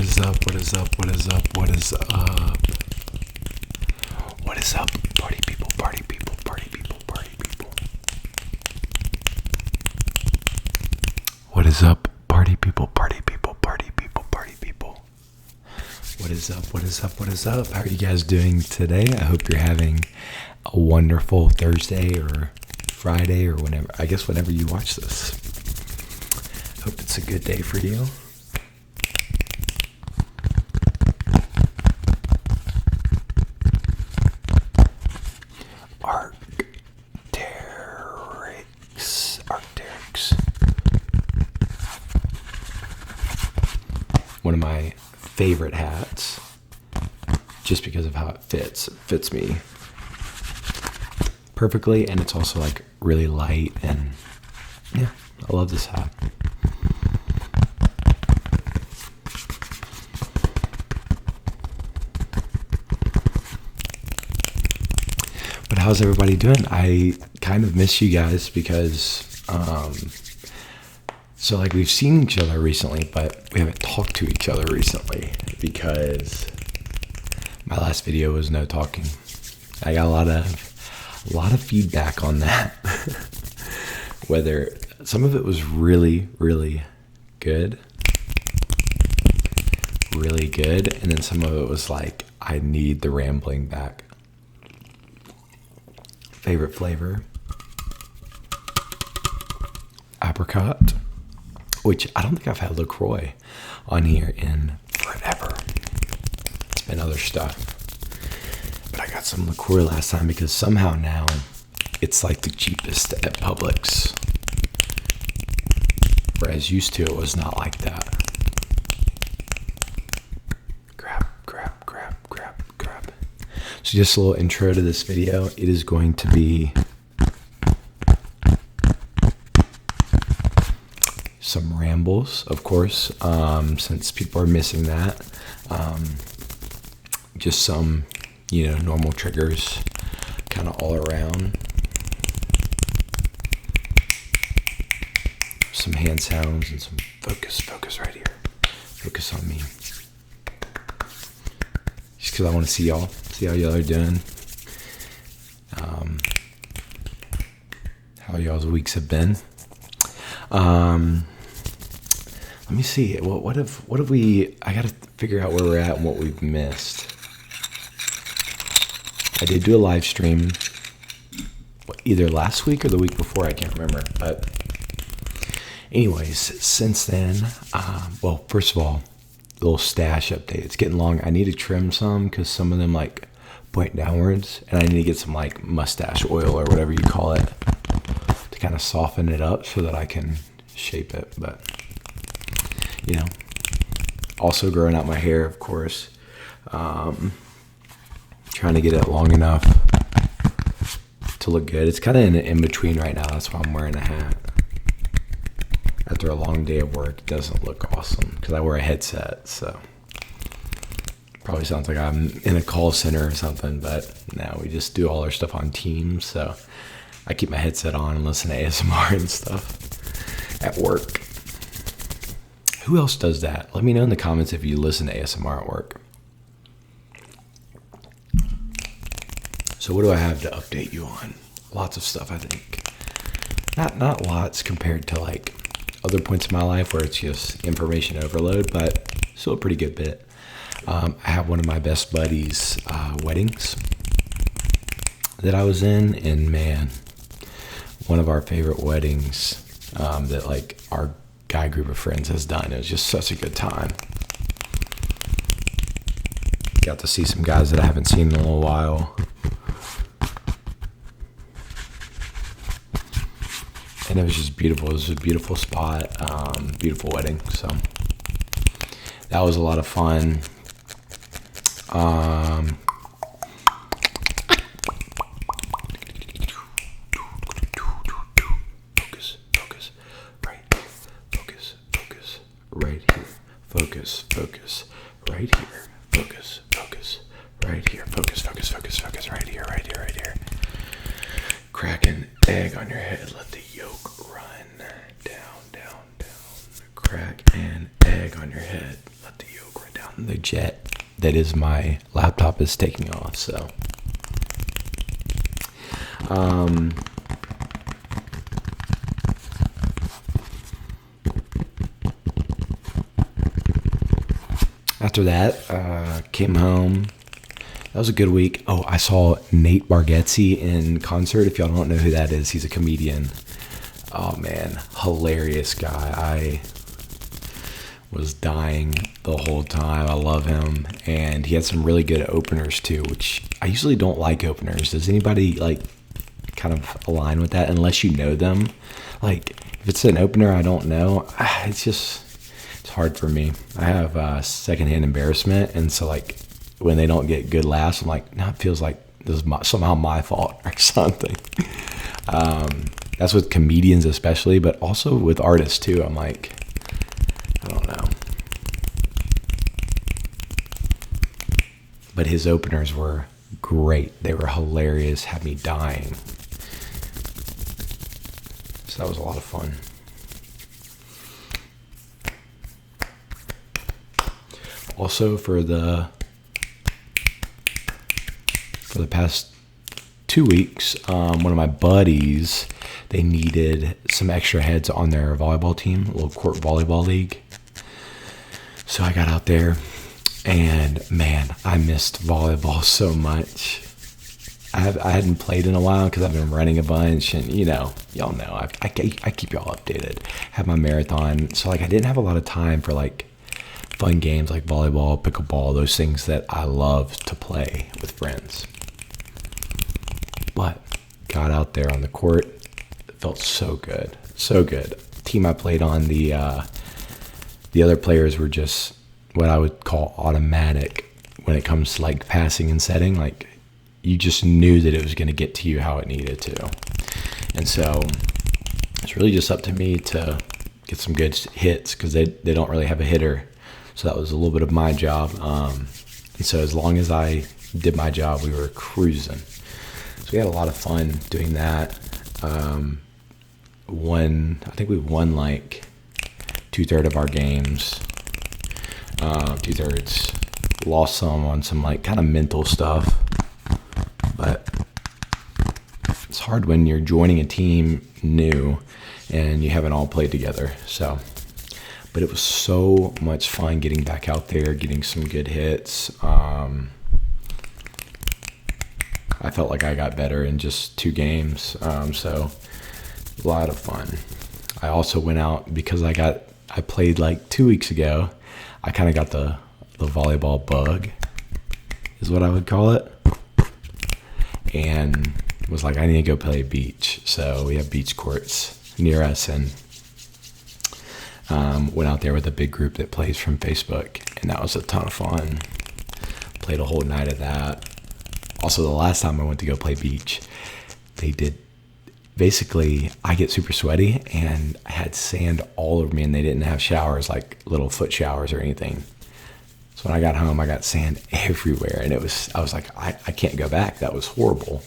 is up? What is up? What is up? What is up? What is up? Party people, party people, party people, party people. What is up? Party people, party people, party people, party people. What is up? What is up? What is up? How are you guys doing today? I hope you're having a wonderful Thursday or Friday or whenever, I guess whenever you watch this. Hope it's a good day for you. Arcteryx. One of my favorite hats, just because of how it fits. It fits me perfectly, and it's also like really light, and yeah, I love this hat. But how's everybody doing? I kind of miss you guys because so like we've seen each other recently, but we haven't talked to each other recently because my last video was no talking. I got a lot of feedback on that. Whether some of it was really, really good, and then some of it was like, I need the rambling back. Favorite flavor? Apricot, which I don't think I've had LaCroix on here in forever. It's been other stuff. But I got some LaCroix last time because somehow now it's like the cheapest at Publix. Whereas used to it was not like that. Grab. So just a little intro to this video. It is going to be some rambles, of course, since people are missing that. Just some, normal triggers, kind of all around. Some hand sounds and some focus right here. Focus on me. Just because I want to see y'all, see how y'all are doing. How y'all's weeks have been. Let me see. What have we? I gotta figure out where we're at and what we've missed. I did do a live stream, either last week or the week before. I can't remember. But anyways, since then, first of all, the little stash update. It's getting long. I need to trim some because some of them like point downwards, and I need to get some like mustache oil or whatever you call it to kind of soften it up so that I can shape it. But also growing out my hair, of course. Trying to get it long enough to look good. It's kind of in between right now. That's why I'm wearing a hat. After a long day of work, it doesn't look awesome because I wear a headset, so probably sounds like I'm in a call center or something, but no, we just do all our stuff on Teams, so I keep my headset on and listen to ASMR and stuff at work. Who else does that? Let me know in the comments if you listen to ASMR at work. So what do I have to update you on? Lots of stuff, I think. Not lots compared to like other points in my life where it's just information overload, but still a pretty good bit. I have one of my best buddies' weddings that I was in, and man, one of our favorite weddings that like our guy group of friends has done. It was just such a good time. Got to see some guys that I haven't seen in a little while. And it was just beautiful. It was a beautiful spot, beautiful wedding. So that was a lot of fun. Focus right here. Focus right here. Focus right here. Crack an egg on your head. Let the yolk run down. Crack an egg on your head. Let the yolk run down. the jet that is my laptop is taking off. So, after that, came home. That was a good week. Oh, I saw Nate Bargatze in concert. If y'all don't know who that is, he's a comedian. Oh man, hilarious guy. I was dying the whole time. I love him. And he had some really good openers too, which I usually don't like openers. Does anybody like kind of align with that unless you know them? Like if it's an opener I don't know, it's hard for me. I have secondhand embarrassment, and so like when they don't get good laughs, I'm like, no, it feels like this is somehow my fault or something. That's with comedians especially, but also with artists too. I'm like, I don't know. But his openers were great. They were hilarious, had me dying. So that was a lot of fun. Also for the past 2 weeks, one of my buddies, they needed some extra heads on their volleyball team, a little court volleyball league. So I got out there, and man, I missed volleyball so much. I hadn't played in a while because I've been running a bunch, and y'all know, I keep y'all updated. Have my marathon, so like I didn't have a lot of time for like fun games like volleyball, pickleball, those things that I love to play with friends. But got out there on the court, it felt so good, so good. The team I played on, the other players were just what I would call automatic when it comes to like passing and setting. Like you just knew that it was going to get to you how it needed to, and so it's really just up to me to get some good hits because they don't really have a hitter. So that was a little bit of my job. And so as long as I did my job, we were cruising. So we had a lot of fun doing that. I think we won like 2/3 of our games. 2/3. Lost some on some like kind of mental stuff. But it's hard when you're joining a team new and you haven't all played together. So, but it was so much fun getting back out there, getting some good hits. I felt like I got better in just 2 games. So a lot of fun. I also went out because I played like 2 weeks ago. I kind of got the volleyball bug is what I would call it. And was like, I need to go play beach. So we have beach courts near us, and went out there with a big group that plays from Facebook, and that was a ton of fun. Played a whole night of that. Also, the last time I went to go play beach, basically, I get super sweaty, and I had sand all over me, and they didn't have showers, like little foot showers or anything. So when I got home, I got sand everywhere, and I was like, I can't go back. That was horrible.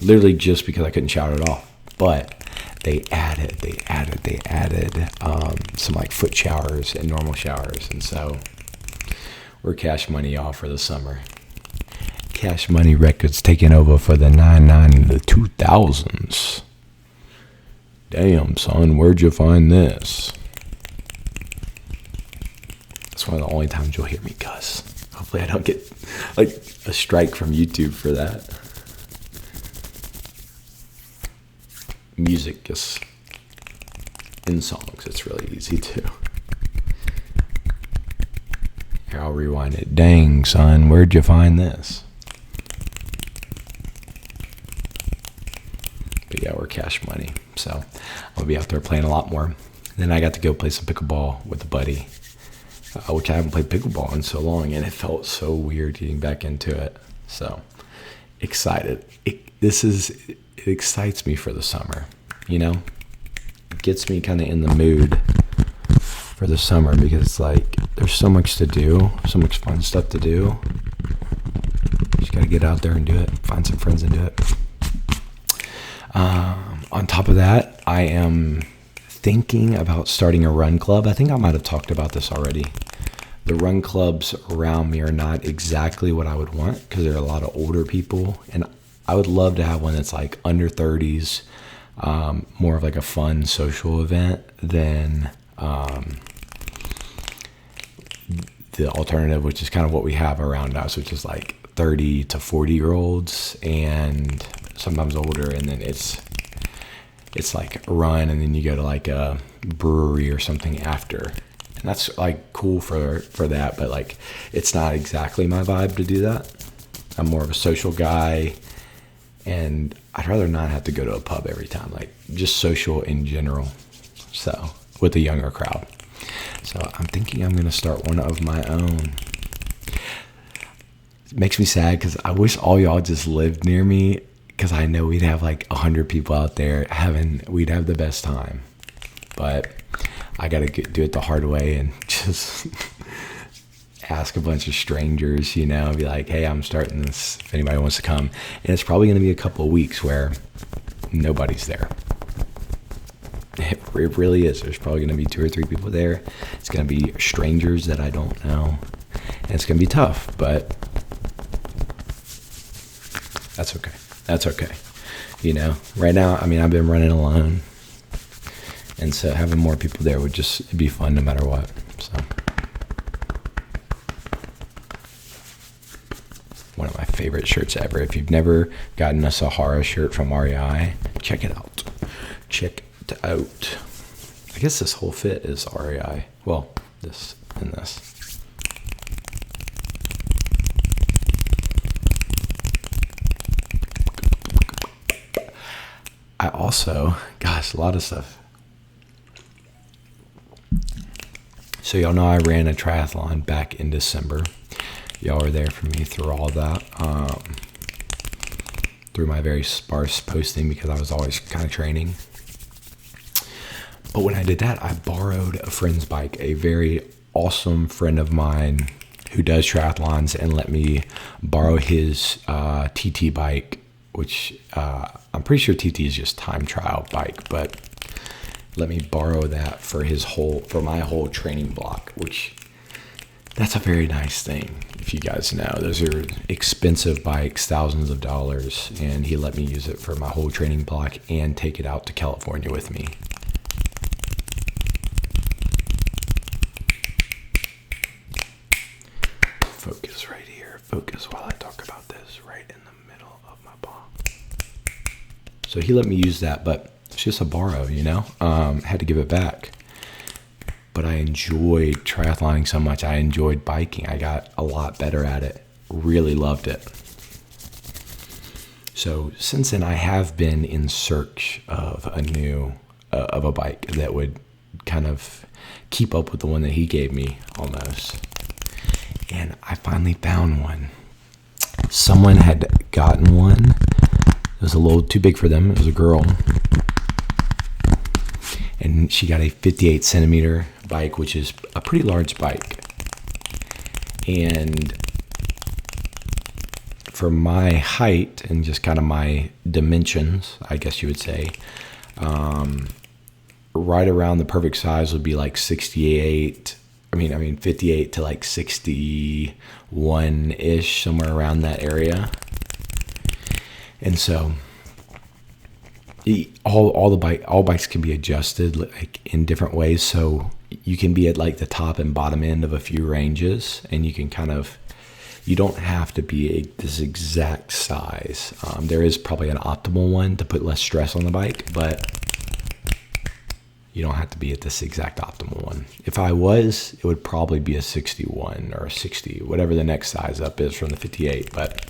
Literally just because I couldn't shower it off. But they added some like foot showers and normal showers, and so we're Cash Money off for the summer. Cash Money Records taking over for the 99 and the 2000s. Damn, son, where'd you find this? That's one of the only times you'll hear me cuss. Hopefully I don't get like a strike from YouTube for that. Music is in songs, it's really easy too. Here, I'll rewind it. Dang, son, where'd you find this? But yeah, we're Cash Money. So I'll be out there playing a lot more. And then I got to go play some pickleball with a buddy, which I haven't played pickleball in so long, and it felt so weird getting back into it. So excited. It excites me for the summer, It gets me kind of in the mood for the summer because it's like there's so much to do, so much fun stuff to do. Just got to get out there and do it, find some friends and do it. On top of that, I am thinking about starting a run club. I think I might have talked about this already. the run clubs around me are not exactly what I would want because there are a lot of older people, and I would love to have one that's like under 30s, more of like a fun social event than the alternative, which is kind of what we have around us, which is like 30 to 40-year-olds and sometimes older, and then it's like a run, and then you go to like a brewery or something after. And that's like cool for that, but like it's not exactly my vibe to do that. I'm more of a social guy, and I'd rather not have to go to a pub every time, like just social in general. So with a younger crowd. So I'm thinking I'm going to start one of my own. It makes me sad because I wish all y'all just lived near me, because I know we'd have like 100 people out there we'd have the best time. But I got to do it the hard way and just ask a bunch of strangers, be like, hey, I'm starting this, if anybody wants to come. And it's probably going to be a couple of weeks where nobody's there. It really is. There's probably going to be 2 or 3 people there. It's going to be strangers that I don't know. And it's going to be tough, but that's okay. That's okay. Right now, I've been running alone. And so having more people there would just be fun no matter what. So one of my favorite shirts ever. If you've never gotten a Sahara shirt from REI, check it out. Check it out. I guess this whole fit is REI. Well, this and this. I also, a lot of stuff. So y'all know I ran a triathlon back in December. Y'all were there for me through all that. Through my very sparse posting, because I was always kind of training. But when I did that, I borrowed a friend's bike, a very awesome friend of mine who does triathlons, and let me borrow his TT bike, which I'm pretty sure TT is just time trial bike, but let me borrow that for my whole training block, which that's a very nice thing. If you guys know, those are expensive bikes, thousands of dollars, and he let me use it for my whole training block and take it out to California with me. Focus right here. Focus while I talk about this, right in the middle of my palm. So he let me use that, but it's just a borrow, had to give it back. But I enjoyed triathloning so much. I enjoyed biking. I got a lot better at it. Really loved it. So since then, I have been in search of a bike that would kind of keep up with the one that he gave me almost. And I finally found one. Someone had gotten one. It was a little too big for them. It was a girl. And she got a 58 centimeter bike, which is a pretty large bike. And for my height and just kind of my dimensions, I guess you would say, right around the perfect size would be like 58 to like 61-ish, somewhere around that area. And so all bikes can be adjusted like in different ways. So you can be at like the top and bottom end of a few ranges, and you can you don't have to be this exact size. There is probably an optimal one to put less stress on the bike, but you don't have to be at this exact optimal one. If I was, it would probably be a 61 or a 60, whatever the next size up is from the 58. But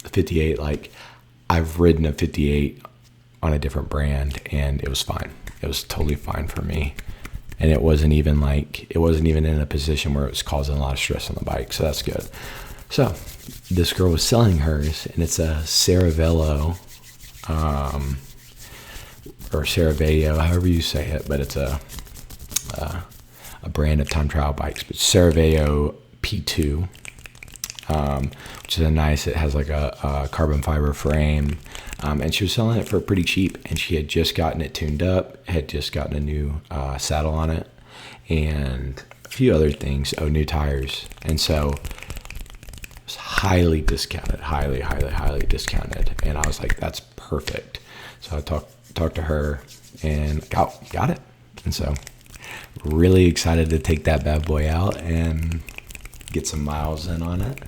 58, like I've ridden a 58 on a different brand, and it was fine. It was totally fine for me. And it wasn't even in a position where it was causing a lot of stress on the bike. So that's good. So this girl was selling hers, and it's a Cervelo, or Cervelo, however you say it, but it's a brand of time trial bikes, but Cervelo P2, which is it has like a carbon fiber frame, and she was selling it for pretty cheap, and she had just gotten it tuned up, had just gotten a new saddle on it, and a few other things. Oh, new tires. And so it's highly discounted, highly discounted. And I was like, that's perfect. So I talked to her and got it. And so really excited to take that bad boy out and get some miles in on it.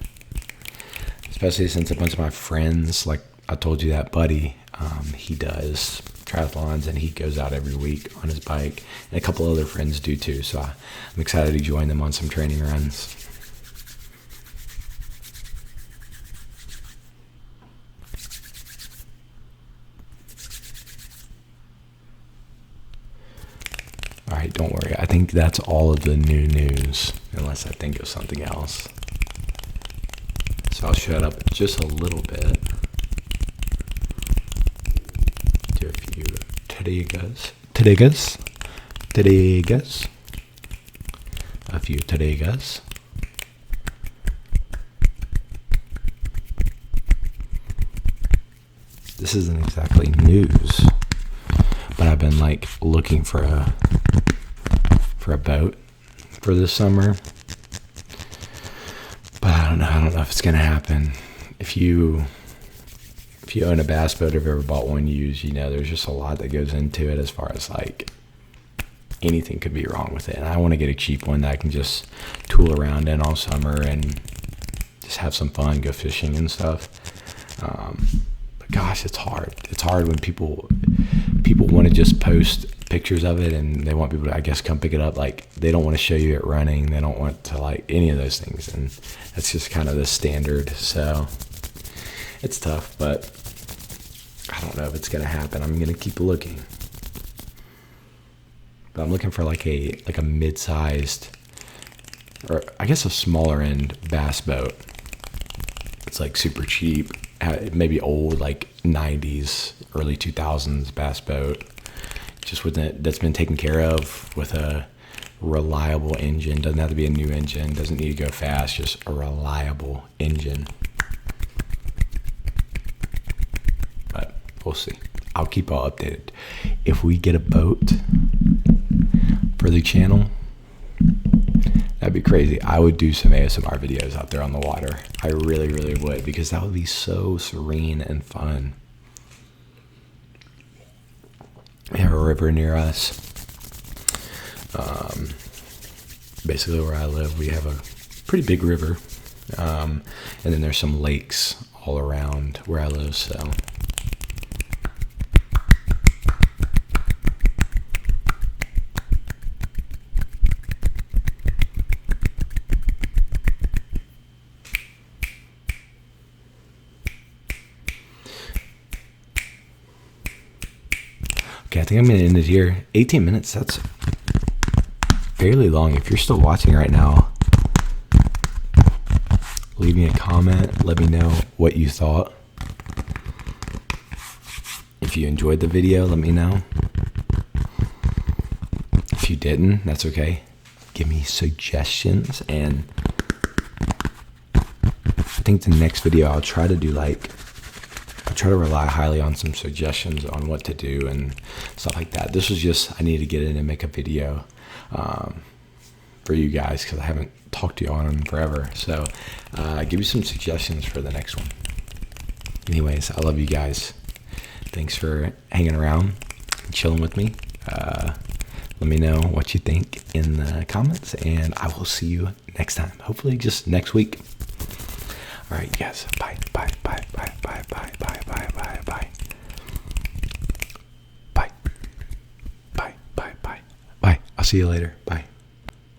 Especially since a bunch of my friends, like I told you, that buddy, he does triathlons and he goes out every week on his bike, and a couple other friends do too. So I'm excited to join them on some training runs. All right, don't worry. I think that's all of the new news, unless I think of something else. So I'll shut up just a little bit. Do a few todegas. A few todegas. This isn't exactly news, but I've been like looking for a boat for this summer. But I don't know if it's gonna happen. If you own a bass boat, or if you ever bought one used, you know there's just a lot that goes into it as far as like anything could be wrong with it. And I want to get a cheap one that I can just tool around in all summer and just have some fun, go fishing and stuff. But gosh, it's hard. It's hard when people want to just post pictures of it and they want people to, I guess, come pick it up. Like, they don't want to show you it running. They don't want to, like, any of those things. And that's just kind of the standard. So it's tough, but I don't know if it's going to happen. I'm going to keep looking. But I'm looking for like a mid-sized, or I guess a smaller end bass boat. It's like super cheap, maybe old, like 90s, early 2000s bass boat. Just that's been taken care of with a reliable engine. Doesn't have to be a new engine. Doesn't need to go fast. Just a reliable engine. But we'll see. I'll keep all updated. If we get a boat for the channel, that'd be crazy. I would do some ASMR videos out there on the water. I really, really would, because that would be so serene and fun. We have a river near us. Basically where I live, we have a pretty big river. And then there's some lakes all around where I live, so. Okay, I think I'm going to end it here. 18 minutes, that's fairly long. If you're still watching right now, leave me a comment. Let me know what you thought. If you enjoyed the video, let me know. If you didn't, that's okay. Give me suggestions. And I think the next video I'll try to do I'll try to rely highly on some suggestions on what to do and stuff like that. This was just, I need to get in and make a video for you guys, because I haven't talked to you on them forever. So give me some suggestions for the next one. Anyways, I love you guys. Thanks for hanging around and chilling with me. Let me know what you think in the comments, and I will see you next time. Hopefully just next week. All right, guys. Bye. Bye. Bye. Bye. Bye. Bye. Bye. Bye. Bye. Bye. Bye. Bye. Bye. Bye. Bye. I'll see you later. Bye.